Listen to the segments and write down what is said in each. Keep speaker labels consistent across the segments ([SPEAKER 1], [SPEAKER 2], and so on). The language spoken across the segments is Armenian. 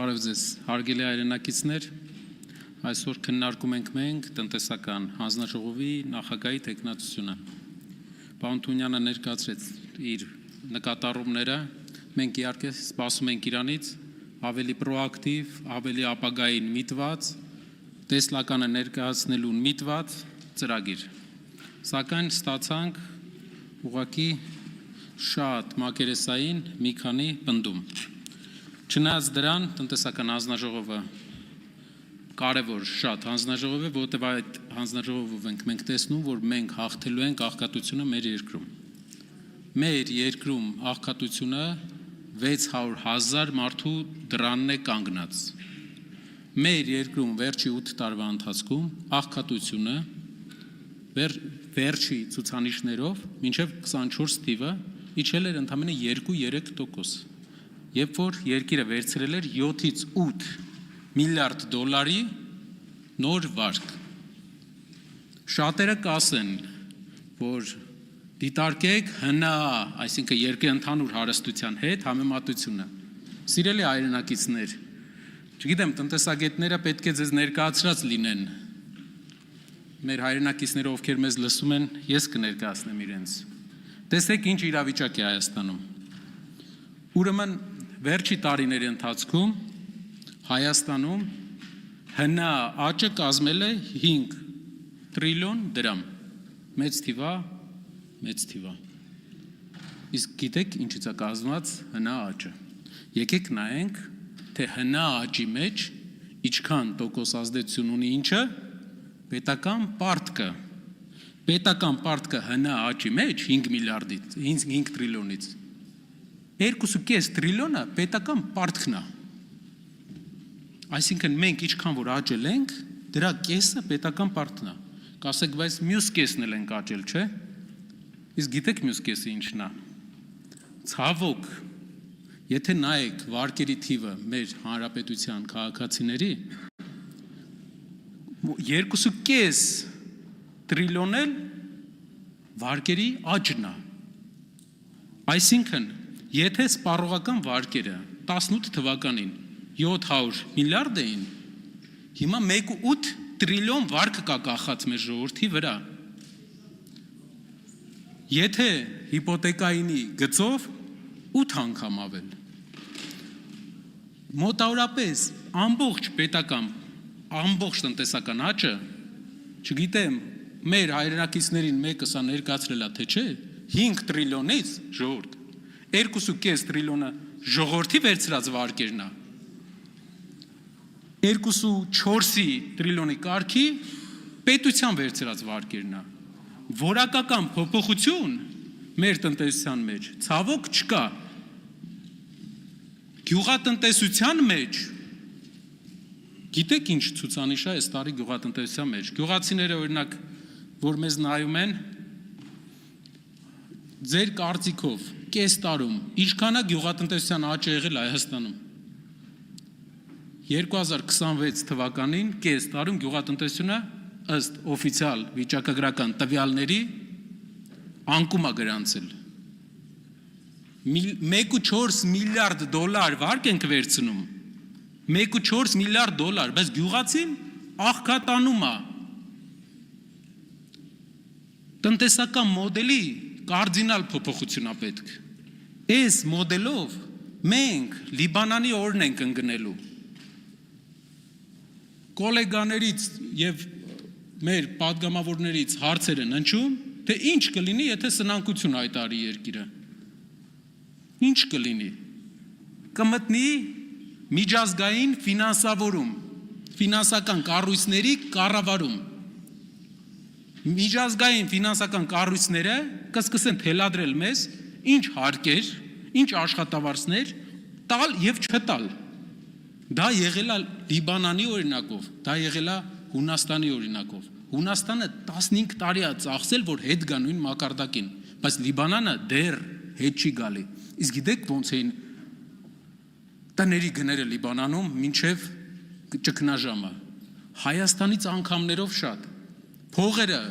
[SPEAKER 1] Բարև ձեզ, հարգելի հայրենակիցներ, այսօր քննարկում ենք մենք տնտեսական հանձնաժողովի նախագահի թեկնածությունը։ Պարոն Թունյանը ներկայացրեց իր նկատառումները, մենք իհարկե սպասում ենք իրանից ավելի պրոակտիվ, ավելի ապագային միտված, տեսլականը ներկայացնելուն միտված ծրագիր։ Սակայն ստացանք ուղղակի շատ մակերեսային մի քանի պնդում։ Չնայած դրան տնտեսական հանձնաժողովը կարևոր շատ հանձնաժողով է, որտեղ այդ հանձնաժողովով մենք տեսնում, որ մենք հաղթելու ենք աղքատությունը մեր երկրում։ Մեր երկրում աղքատությունը 600,000 մարդու դրանն է կանգնած։ Մեր երկրում վերջի 8 տարվա ընթացքում աղքատությունը վերջի ցուցանիշներով մինչև 24 թիվը իջել էր ընդամենը 2-3%, երբ որ երկիրը վերցրել էր 7-ից 8 միլիարդ դոլարի նոր վարկ։ Շատերը կասեն, որ դիտարկեք ՀՆԱ, այսինքն երկրի ընդհանուր հարստության հետ համեմատությունը։ Սիրելի հայրենակիցներ, չգիտեմ, տնտեսագետները պետք է ձեզ ներկայացրած լինեն։ Մեր հայրենակիցները, ովքեր մեզ լսում են, ես կներկայացնեմ իրենց։ Տեսեք ինչ իրավիճակ է Հայաստանում։ Ուրեմն վերջի տարիների ընթացքում Հայաստանում ՀՆԱ աճը կազմել է 5 տրիլիոն դրամ։ Մեծ թիվա։ Իսկ գիտեք ինչից է կազմված ՀՆԱ աճը։ Եկեք նայենք, թե ՀՆԱ աճի մեջ ինչքան տոկոս ազդեցություն ունի ինչը պետական պարտքը։ Պետական պարտքը ՀՆԱ աճի մեջ 5 միլիարդից, 5 տրիլիոնից 2.5 տրիլիոնը պետական պարտքն է։ Այսինքն մենք ինչքան որ աճել ենք, դրա կեսը պետական պարտքն է։ Կասեք, բայց մյուս կեսն էլ ենք աճել, չէ՞։ Իսկ գիտեք մյուս կեսը ինչն է։ Ցավոք, եթե նայեք վարկերի թիվը մեր հանրապետության քաղաքացիների 2.5 տրիլիոն էլ վարկերի աճն է։ Այսինքն, եթե սպառողական վարկերը 18 թվականին 700 միլիարդ էին, հիմա 1.8 տրիլիոն վարկ կա կախած մեր ժողովրդի վրա։ Եթե հիպոթեկայինի գծով 8 անգամ ավել։ Մոտավորապես ամբողջ տնտեսական աճը, չգիտեմ, մեր հայրենակիցներին մեկը սա ներկայացրել է, թե չէ, 5 տրիլիոնից ժողովուրդ, 2.5 տրիլիոնը ժողովրդի վերցրած վարկերն է, 2.4 տրիլիոնի կարգի պետության վերցրած վարկերն է, որակական փոփոխություն մեր տնտեսության մեջ ցավոք չկա, գյուղատնտեսության մեջ, գիտեք ինչ ցուցանիշ է այս տարի գյուղատնտեսության մեջ, գյուղացիները օրինակ, որ մեզ նայում են, ձեր կարծիքով կես տարում ինչքան է գյուղատնտեսության աճը եղել Հայաստանում։ 2026 թվականին կես տարում գյուղատնտեսությունը ըստ օֆիցիալ վիճակագրական տվյալների անկում է գրանցել։ 1.4 միլիարդ դոլար վարկ ենք վերցնում, 1.4 միլիարդ դոլար, բայց գյուղացին աղքատանում է։ Տնտեսական մոդելի կարդինալ փոփոխություն է պետք։ Այս մոդելով մենք Լիբանանի օրն ենք ընկնելու։ Կոլեգաներից եւ մեր պատգամավորներից հարցեր են հնչում, թե ինչ կլինի, եթե սնանկություն հայտարարի երկիրը։ Ինչ կլինի։ Կմտնի միջազգային ֆինանսավորում, ֆինանսական կառույցների կառավարում։ Միջազգային ֆինանսական կառույցները կսկսեն թելադրել մեզ ինչ հարկեր, ինչ աշխատավարձեր տալ եւ չտալ։ Դա եղել է Լիբանանի օրինակով, դա եղել է Հունաստանի օրինակով։ Հունաստանը 15 տարի է ծախսել, որ հետ գա նույն մակարդակին, բայց Լիբանանը դեռ հետ չի գալի։ Իսկ գիտեք ոնց էին տների գները Լիբանանում մինչև ճգնաժամը։ Հայաստանից անգամներով շատ։ Փողերը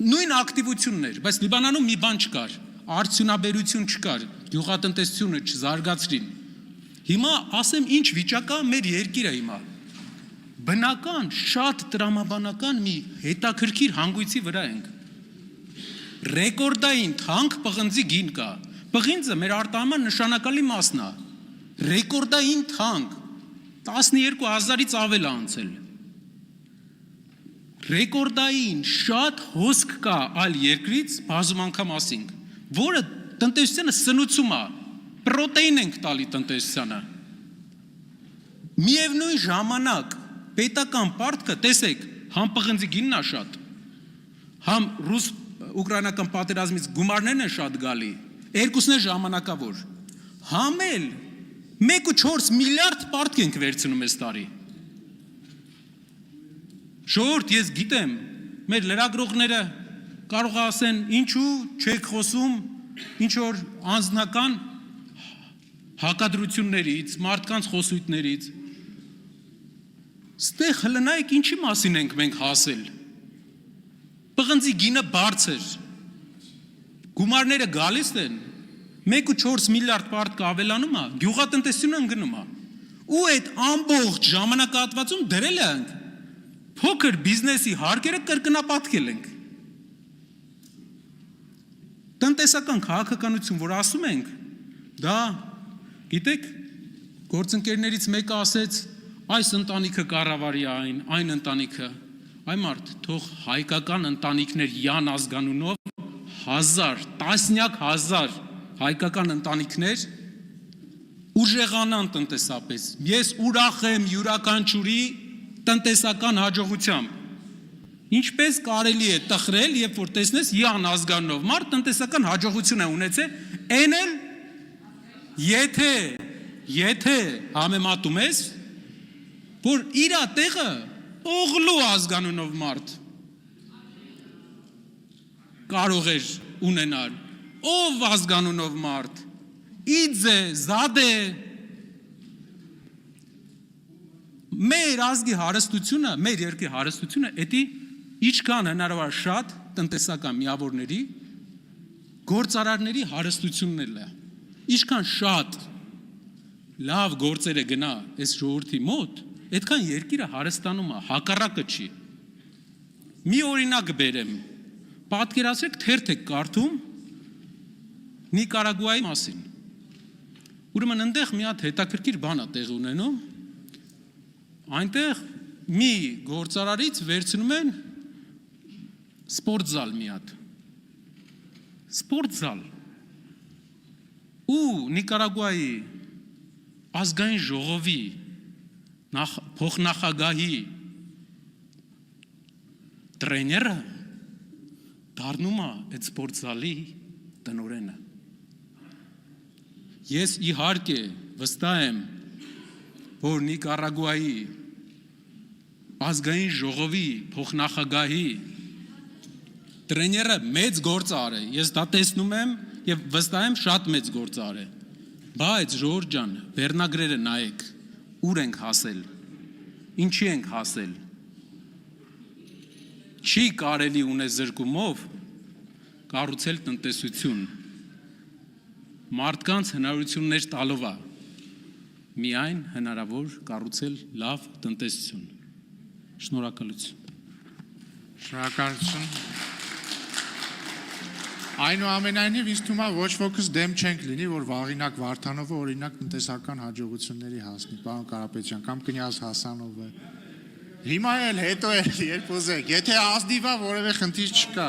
[SPEAKER 1] նույն ակտիվություններ, բայց Լիբանանում մի բան չկար, արդյունաբերություն չկար, գյուղատնտեսությունը չզարգացրին։ Հիմա ասեմ ինչ վիճակա մեր երկիրը հիմա։ Բնական, շատ տրամաբանական մի հետաքրքիր հանգույցի վրա ենք։ Ռեկորդային թանկ պղնձի գին կա։ Պղինձը մեր արտահանման նշանակալի մասն է։ Ռեկորդային թանկ 12,000-ից ավել է անցել։ Ռեկորդային շատ հոսք կա այլ երկրից բազում անգամ ասինք, որը տնտեսությանը սնուցում է, պրոտեին ենք տալի տնտեսությանը։ Միևնույն ժամանակ պետական պարտքը, տեսեք, համ պղնձի գինն է շատ, համ ռուս-ուկրաինական պատերազմից գումարներն են շատ գալի, երկուսն է ժամանակավոր, համ էլ 1,4 միլիարդ պարտք ենք վերցնում այս տարի։ Ժողովուրդ, ես գիտեմ, մեր լրագրողները կարող ասեն, ինչու չեք խոսում ինչ որ անձնական հակադրություններից, մարդկանց խոսույթներից։ Ստեղ հլնայեք ինչի մասին ենք մենք հասել։ Պղնձի գինը բարձր, գումարները գալիս են, 1,4 միլիարդ պարտք ավելանում է, գյուղատնտեսությունը ընկնում է։ Ու այդ ամբողջ ժամանակահատվածում դրել ենք փոքր բիզնեսի հարկերը կրկնապատկել ենք։ Տնտեսական քաղաքականություն, որ ասում ենք, դա, գիտեք, գործընկերներից մեկը ասեց, այս ընտանիքը կառավարի այն ընտանիքը, այ մարդ, թող հայկական ընտանիքներ յան ազգանունով 1000, տասնյակ հազար հայկական ընտանիքներ ուժեղանան տնտեսապես։ Ես ուրախ եմ յուրաքանչյուրի տնտեսական հաջողությամբ։ Ինչպես կարելի է տխրել, երբ որ տեսնես յան ազգանունով մարդ տնտեսական հաջողություն է ունեցել, այն էլ եթե համեմատում ես, որ իր տեղը օղլու ազգանունով մարդ կարող էր ունենալ, ով ազգանունով մարդ, իձե, զադե, մեր ազգի հարստությունը, մեր երկրի հարստությունը, էդի իչքան հնարավոր շատ տնտեսական միավորների, գործարարների հարստություններն է, իչքան շատ լավ գործերը գնա այս ժողովրդի մոտ, այդքան երկիրը հարստանում է, հակառակը չի։ Մի օրինակ բերեմ, պատկերացրեք թերթ եք կարդում Նիկարագուայի մասին։ Ուրեմն այնտեղ մի հատ հետաքրքիր բան է տեղի ունենում, այնտեղ մի գործարարից վերցնում են սպորտզալ մի հատ։ Սպորտզալ։ Ու Նիկարագուայի ազգային ժողովի փոխնախագահի տրեյները դառնում է այդ սպորտզալի տնօրենը։ Ես իհարկե վստահ եմ, որ Նիկարագուայի ազգային ժողովի փոխնախագահի տրեյները մեծ գործ արել, ես դա տեսնում եմ եւ վստահ եմ շատ մեծ գործ արել, բայց ժողովուրդ ջան, վերնագրերը նայեք, ուր ենք հասել, ինչի ենք հասել, չի կարելի ունես զրկումով կառուցել տնտեսություն, մարդկանց հնարավորություններ տալով է միայն հնարավոր կառուցել լավ տնտեսություն։ Շնորհակալություն։
[SPEAKER 2] Շնորհակալություն։ Այնուամենայնիվ ինձ թվում է ոչ ոքս դեմ չենք լինի, որ Վաղինակ Վարդանովը օրինակ տնտեսական հաջողությունների հասնի, պարոն Կարապետյան, կամ կնյազ Հասանովը։ Հիմա էլ հետո էլ երբ ուզեք, եթե ազնիվ է որևէ խնդիր չկա։